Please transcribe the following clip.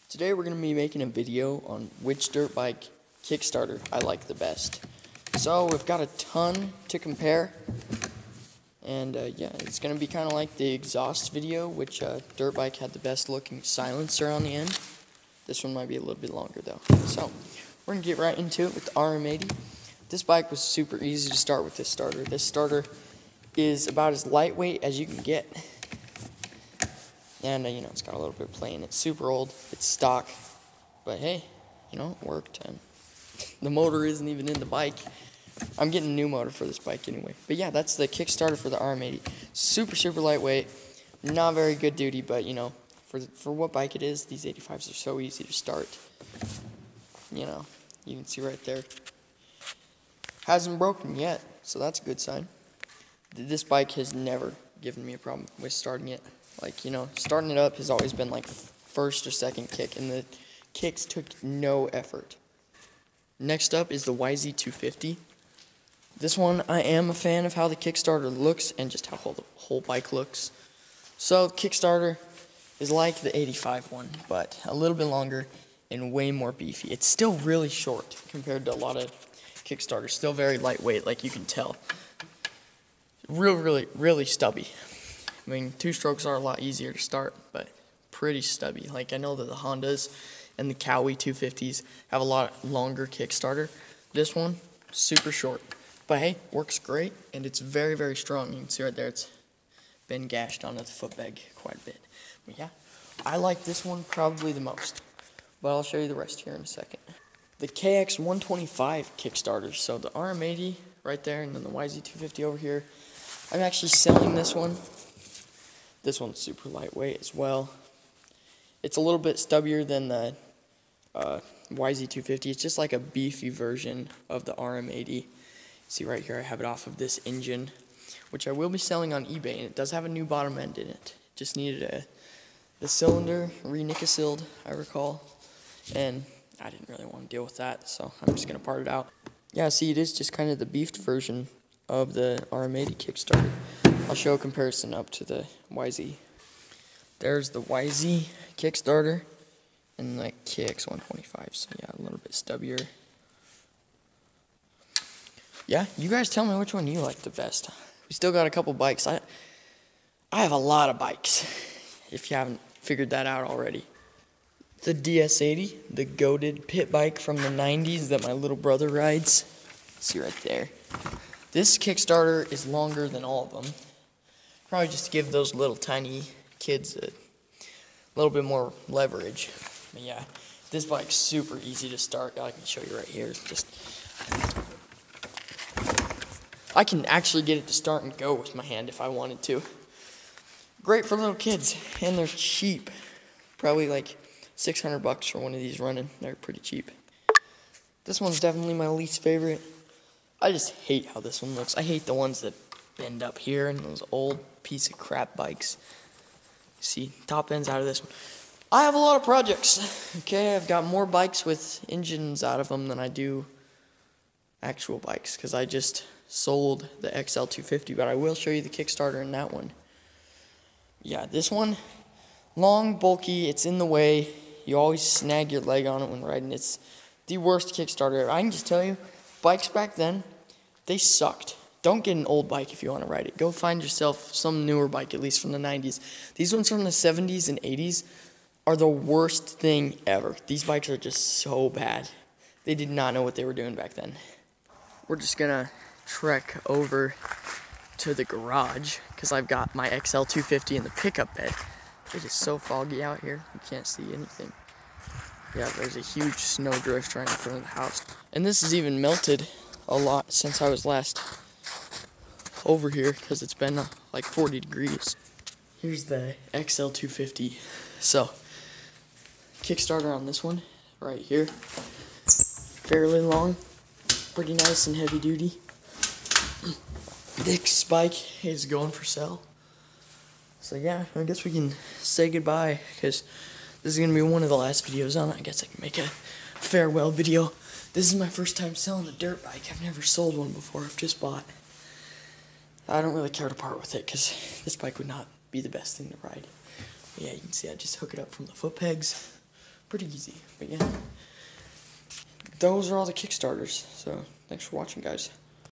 Today we're going to be making a video on which dirt bike Kickstarter I like the best. So we've got a ton to compare, and yeah, it's going to be kind of like the exhaust video, which dirt bike had the best looking silencer on the end. This one might be a little bit longer though. So we're going to get right into it with the RM80. This bike was super easy to start with this starter. This starter is about as lightweight as you can get. And, you know, it's got a little bit of play in it. It's super old. It's stock. But, hey, you know, it worked. And the motor isn't even in the bike. I'm getting a new motor for this bike anyway. But, yeah, that's the Kickstarter for the RM80. Super, super lightweight. Not very good duty, but, you know, for what bike it is, these 85s are so easy to start. You know, you can see right there. Hasn't broken yet, so that's a good sign. This bike has never given me a problem with starting it. Like, you know, starting it up has always been like first or second kick, and the kicks took no effort. Next up is the YZ250. This one, I am a fan of how the Kickstarter looks and just how the whole bike looks. So, Kickstarter is like the 85 one, but a little bit longer and way more beefy. It's still really short compared to a lot of Kickstarters. Still very lightweight, like you can tell. Really stubby. I mean, two-strokes are a lot easier to start, but pretty stubby. Like, I know that the Hondas and the Cowboy 250s have a lot longer Kickstarter. This one, super short. But, hey, works great, and it's very strong. You can see right there, it's been gashed onto the foot peg quite a bit. But, yeah, I like this one probably the most. But I'll show you the rest here in a second. The KX125 Kickstarters. So, the RM80 right there, and then the YZ250 over here. I'm actually selling this one. This one's super lightweight as well. It's a little bit stubbier than the YZ250. It's just like a beefy version of the RM80. See right here, I have it off of this engine, which I will be selling on eBay, and it does have a new bottom end in it. Just needed the cylinder re-nickel-sealed, I recall, and I didn't really want to deal with that, so I'm just going to part it out. Yeah, see, it is just kind of the beefed version of the RM80 Kickstarter. I'll show a comparison up to the YZ. There's the YZ Kickstarter and the KX125. So yeah, a little bit stubbier. Yeah, you guys tell me which one you like the best. We still got a couple bikes. I have a lot of bikes, if you haven't figured that out already. The DS80, the goated pit bike from the 90s that my little brother rides. See right there. This Kickstarter is longer than all of them. Probably just to give those little tiny kids a little bit more leverage. But yeah, this bike's super easy to start. I can show you right here. I can actually get it to start and go with my hand if I wanted to. Great for little kids, and they're cheap. Probably like 600 bucks for one of these running. They're pretty cheap. This one's definitely my least favorite. I just hate how this one looks. I hate the ones that bend up here and those old piece of crap bikes. See, top end's out of this one. I have a lot of projects, okay? I've got more bikes with engines out of them than I do actual bikes, because I just sold the XL250, but I will show you the Kickstarter in that one. Yeah, this one, long, bulky, it's in the way. You always snag your leg on it when riding. It's the worst Kickstarter ever. I can just tell you, bikes back then, they sucked. Don't get an old bike if you want to ride it. Go find yourself some newer bike, at least from the 90s. These ones from the 70s and 80s are the worst thing ever. These bikes are just so bad. They did not know what they were doing back then. We're just going to trek over to the garage because I've got my XL250 in the pickup bed. It is so foggy out here, you can't see anything. Yeah, there's a huge snowdrift right in front of the house. And this has even melted a lot since I was last over here because it's been like 40 degrees. Here's the XL250. So, Kickstarter on this one, right here. Fairly long, pretty nice and heavy duty. This bike is going for sale. So yeah, I guess we can say goodbye because this is going to be one of the last videos on it. I guess I can make a farewell video. This is my first time selling a dirt bike. I've never sold one before. I've just bought. I don't really care to part with it because this bike would not be the best thing to ride. But yeah, you can see I just hook it up from the foot pegs. pretty easy. But yeah, those are all the Kickstarters. So thanks for watching, guys.